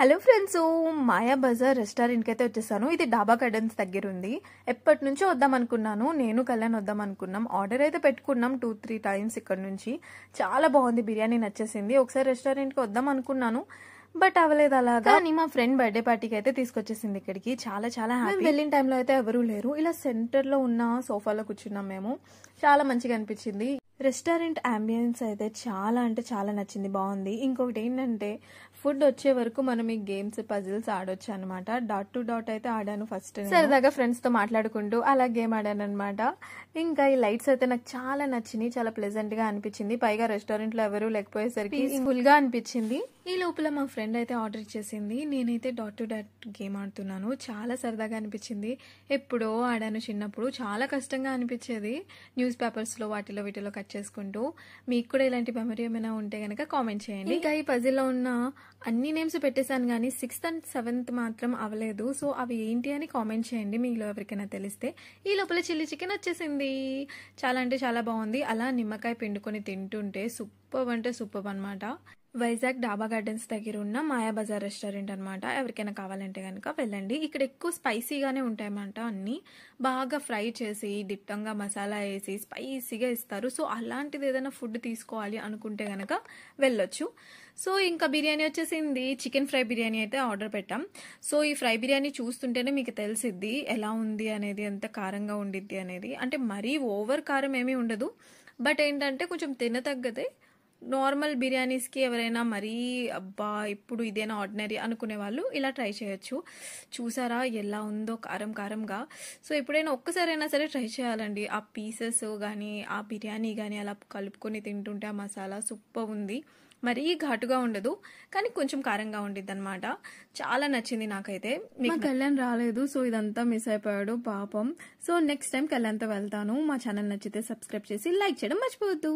Hello friends, మాయా బజార్ రెస్టారెంట్కి అయితే వచ్చేసాను. ఇది డాబా గార్డెన్స్ దగ్గర ఉంది. ఎప్పటి నుంచో వద్దాం అనుకున్నాను, నేను కళ్యాణ్ వద్దాం అనుకున్నాం. ఆర్డర్ అయితే పెట్టుకున్నాం 2-3 టైమ్స్. ఇక్కడ నుంచి చాలా బాగుంది, బిర్యానీ నచ్చేసింది. ఒకసారి రెస్టారెంట్కి వద్దాం అనుకున్నాను, బట్ అవ్వలేదు అలాగా. కానీ మా ఫ్రెండ్ బర్త్డే పార్టీకి అయితే తీసుకొచ్చేసింది ఇక్కడికి. చాలా చాలా హ్యాపీ. వెళ్ళిన టైంలో అయితే ఎవరూ లేరు. ఇలా సెంటర్లో ఉన్న సోఫాలో కూర్చున్నాం మేము. చాలా మంచిగా అనిపించింది. రెస్టారెంట్ అంబియన్స్ అయితే చాలా అంటే చాలా నచ్చింది, బాగుంది. ఇంకొకటి ఏంటంటే ఫుడ్ వచ్చే వరకు మనం ఈ గేమ్స్ పజిల్స్ ఆడొచ్చు అనమాట. డాట్ టు డాట్ అయితే ఆడాను ఫస్ట్, సరదాగా ఫ్రెండ్స్ తో మాట్లాడుకుంటూ అలా గేమ్ ఆడాను అనమాట. ఇంకా ఈ లైట్స్ అయితే నాకు చాలా నచ్చినాయి, చాలా ప్లెజెంట్ గా అనిపించింది. పైగా రెస్టారెంట్ లో ఎవరు లేకపోయేసరికి ఫుల్ గా అనిపించింది. ఈ లోపల మా ఫ్రెండ్ అయితే ఆర్డర్ ఇచ్చేసింది. నేనైతే డాట్ టు డాట్ గేమ్ ఆడుతున్నాను. చాలా సరదాగా అనిపించింది. ఎప్పుడో ఆడాను చిన్నప్పుడు, చాలా కష్టంగా అనిపించేది. న్యూస్ పేపర్స్ లో వాటిలో వీటిలో కట్ చేసుకుంటూ. మీకు కూడా ఇలాంటి మెమరీ ఏమైనా ఉంటే గనక కామెంట్ చేయండి. ఇంకా ఈ పజిల్ లో ఉన్న అన్ని నేమ్స్ పెట్టేశాను, కానీ 6th and 7th మాత్రం అవ్వలేదు. సో అవి ఏంటి అని కామెంట్ చేయండి మీలో ఎవరికైనా తెలిస్తే. ఈ లోపల చిల్లీ చికెన్ వచ్చేసింది. చాలా అంటే చాలా బాగుంది. అలా నిమ్మకాయ పిండుకొని తింటుంటే సూపర్ అంటే సూపర్ అనమాట. వైజాగ్ డాబా గార్డెన్స్ దగ్గర ఉన్న మాయా బజార్ రెస్టారెంట్ అనమాట. ఎవరికైనా కావాలంటే కనుక వెళ్ళండి. ఇక్కడ ఎక్కువ స్పైసీగానే ఉంటాయన్నమాట. అన్ని బాగా ఫ్రై చేసి దిట్టంగా మసాలా వేసి స్పైసీగా ఇస్తారు. సో అలాంటిది ఏదైనా ఫుడ్ తీసుకోవాలి అనుకుంటే కనుక వెళ్ళొచ్చు. సో ఇంకా బిర్యానీ వచ్చేసింది. చికెన్ ఫ్రై బిర్యానీ అయితే ఆర్డర్ పెట్టాం. సో ఈ ఫ్రై బిర్యానీ చూస్తుంటేనే మీకు తెలిసిద్ది ఎలా ఉంది అనేది, ఎంత కారంగా ఉండిద్ది అనేది. అంటే మరీ ఓవర్ కారం ఏమీ ఉండదు, బట్ ఏంటంటే కొంచెం తినతగ్గదే. నార్మల్ బిర్యానీస్కి ఎవరైనా మరీ అబ్బా ఇప్పుడు ఇదేనా ఆర్డినరీ అనుకునే వాళ్ళు ఇలా ట్రై చేయొచ్చు. చూసారా ఎలా ఉందో కారం కారంగా. సో ఎప్పుడైనా ఒక్కసారైనా సరే ట్రై చేయాలండి. ఆ పీసెస్ కానీ ఆ బిర్యానీ కానీ అలా కలుపుకొని తింటుంటే ఆ మసాలా సూపర్ ఉంది. మరీ ఘాటుగా ఉండదు, కానీ కొంచెం కారంగా ఉండిద్ది అనమాట. చాలా నచ్చింది నాకైతే. మా కళ్యాణ్ రాలేదు, సో ఇదంతా మిస్ అయిపోయాడు పాపం. సో నెక్స్ట్ టైం కళ్యాణ్తో వెళ్తాను. మా ఛానల్ నచ్చితే సబ్స్క్రైబ్ చేసి లైక్ చేయడం మర్చిపోవద్దు.